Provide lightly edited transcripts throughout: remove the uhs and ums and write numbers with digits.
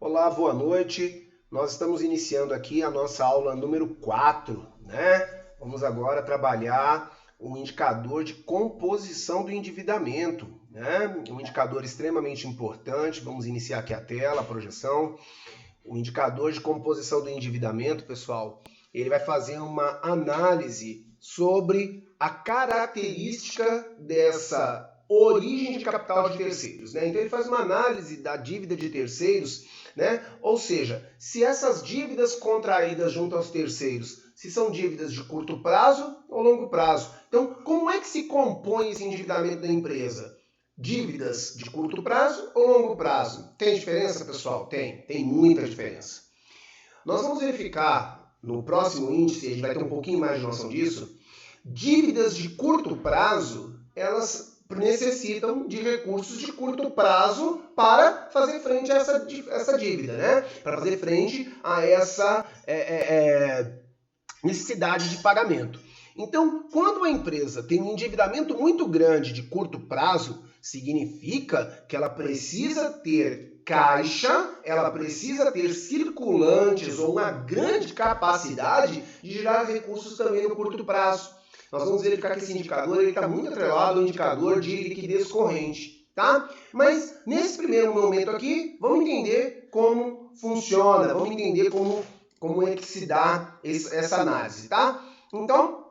Olá, boa noite. Nós estamos iniciando aqui a nossa aula número 4, né? Vamos agora trabalhar o indicador de composição do endividamento, né? Um indicador extremamente importante. Vamos iniciar aqui a tela, a projeção. O indicador de composição do endividamento, pessoal, ele vai fazer uma análise sobre a característica dessa origem de capital de terceiros, né? Então ele faz uma análise da dívida de terceiros, né? Ou seja, se essas dívidas contraídas junto aos terceiros, se são dívidas de curto prazo ou longo prazo. Então, como é que se compõe esse endividamento da empresa? Dívidas de curto prazo ou longo prazo? Tem diferença, pessoal? Tem muita diferença. Nós vamos verificar no próximo índice, a gente vai ter um pouquinho mais de noção disso. Dívidas de curto prazo, elas necessitam de recursos de curto prazo para fazer frente a essa dívida, né? Para fazer frente a essa necessidade de pagamento. Então, quando a empresa tem um endividamento muito grande de curto prazo, significa que ela precisa ter caixa, ela precisa ter circulantes ou uma grande capacidade de gerar recursos também no curto prazo. Nós vamos verificar que esse indicador está muito atrelado ao indicador de liquidez corrente, tá? Mas nesse primeiro momento aqui, vamos entender como funciona, vamos entender como é que se dá essa análise, tá? Então,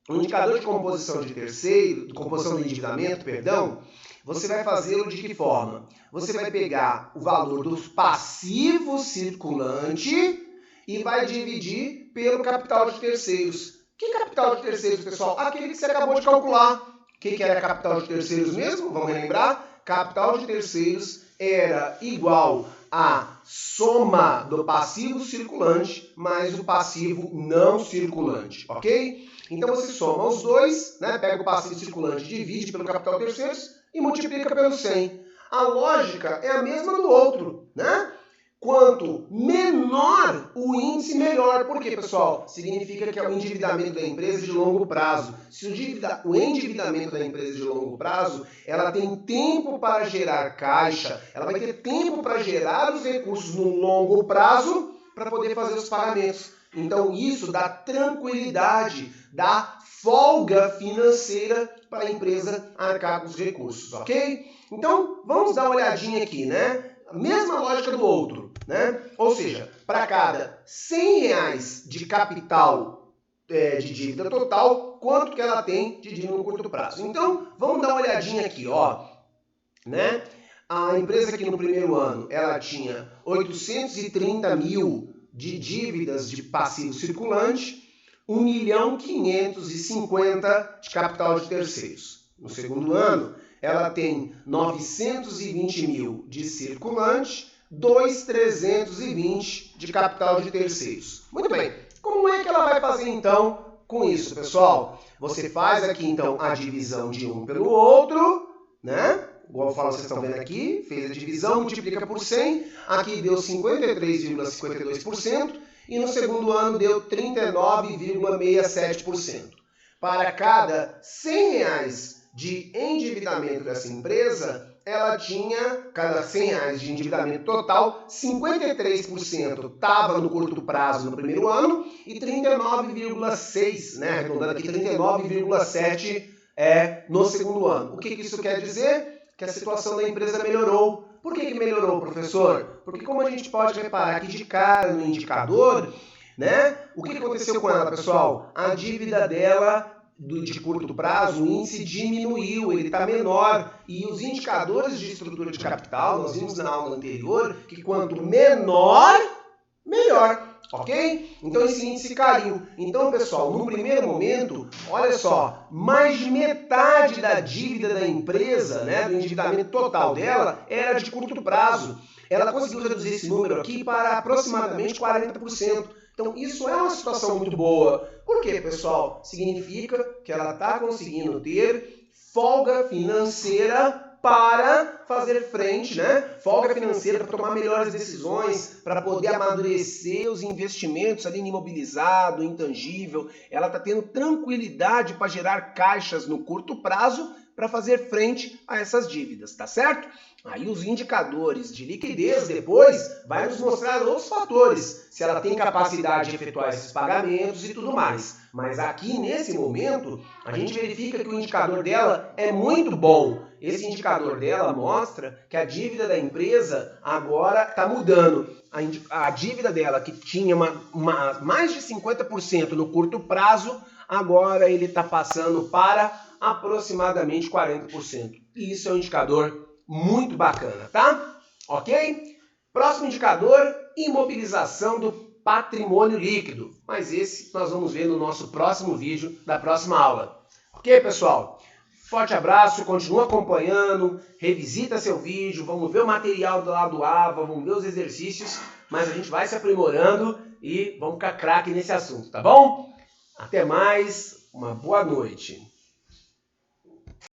o indicador de composição de terceiro, composição do endividamento, perdão, você vai fazê-lo de que forma? Você vai pegar o valor do passivo circulante e vai dividir pelo capital de terceiros. Que capital de terceiros, pessoal? Aquele que você acabou de calcular. O que era capital de terceiros mesmo? Vamos relembrar? Capital de terceiros era igual a soma do passivo circulante mais o passivo não circulante, ok? Então você soma os dois, né? Pega o passivo circulante, divide pelo capital de terceiros e multiplica pelo 100. A lógica é a mesma do outro, né? Quanto menor o índice, melhor. Por quê, pessoal? Significa que é o endividamento da empresa de longo prazo. Se o endividamento da empresa de longo prazo, ela tem tempo para gerar caixa, ela vai ter tempo para gerar os recursos no longo prazo para poder fazer os pagamentos. Então, isso dá tranquilidade, dá folga financeira para a empresa arcar com os recursos, ok? Então, vamos dar uma olhadinha aqui, né? A mesma lógica do outro, né? Ou seja, para cada R$100 de capital de dívida total, quanto que ela tem de dívida no curto prazo. Então, vamos dar uma olhadinha aqui, ó, né? A empresa aqui no primeiro ano, ela tinha 830 mil de dívidas de passivo circulante, 1.550.000 de capital de terceiros. No segundo ano, ela tem 920 mil de circulante, 2.320 de capital de terceiros. Muito bem, como é que ela vai fazer então com isso, pessoal? Você faz aqui então a divisão de um pelo outro, né? Igual eu falo, vocês estão vendo aqui, fez a divisão, multiplica por 100, aqui deu 53,52% e no segundo ano deu 39,67%. Para cada R$100 de endividamento dessa empresa, ela tinha, cada R$100 de endividamento total, 53% estava no curto prazo no primeiro ano e 39,6%, né, arredondando aqui, 39,7% no segundo ano. O que isso quer dizer? Que a situação da empresa melhorou. Por que melhorou, professor? Porque como a gente pode reparar aqui de cara no indicador, né, o que aconteceu com ela, pessoal? A dívida dela de curto prazo, o índice diminuiu, ele está menor. E os indicadores de estrutura de capital, nós vimos na aula anterior, que quanto menor, melhor. Ok? Então esse índice caiu. Então, pessoal, no primeiro momento, olha só, mais de metade da dívida da empresa, né, do endividamento total dela, era de curto prazo. Ela conseguiu reduzir esse número aqui para aproximadamente 40%. Então, isso é uma situação muito boa. Por quê, pessoal? Significa que ela está conseguindo ter folga financeira para fazer frente, né? Folga financeira para tomar melhores decisões, para poder amadurecer os investimentos ali em imobilizado, intangível. Ela está tendo tranquilidade para gerar caixas no curto prazo para fazer frente a essas dívidas, tá certo? Aí os indicadores de liquidez depois vai nos mostrar outros fatores, se ela tem capacidade de efetuar esses pagamentos e tudo mais. Mas aqui nesse momento, a gente verifica que o indicador dela é muito bom. Esse indicador dela mostra que a dívida da empresa agora está mudando. A dívida dela, que tinha mais de 50% no curto prazo, agora ele está passando para aproximadamente 40%. E isso é um indicador muito bacana, tá? Ok? Próximo indicador, imobilização do patrimônio líquido. Mas esse nós vamos ver no nosso próximo vídeo da próxima aula. Ok, pessoal? Forte abraço, continua acompanhando, revisita seu vídeo, vamos ver o material do lado A, vamos ver os exercícios, mas a gente vai se aprimorando e vamos ficar craque nesse assunto, tá bom? Até mais, uma boa noite.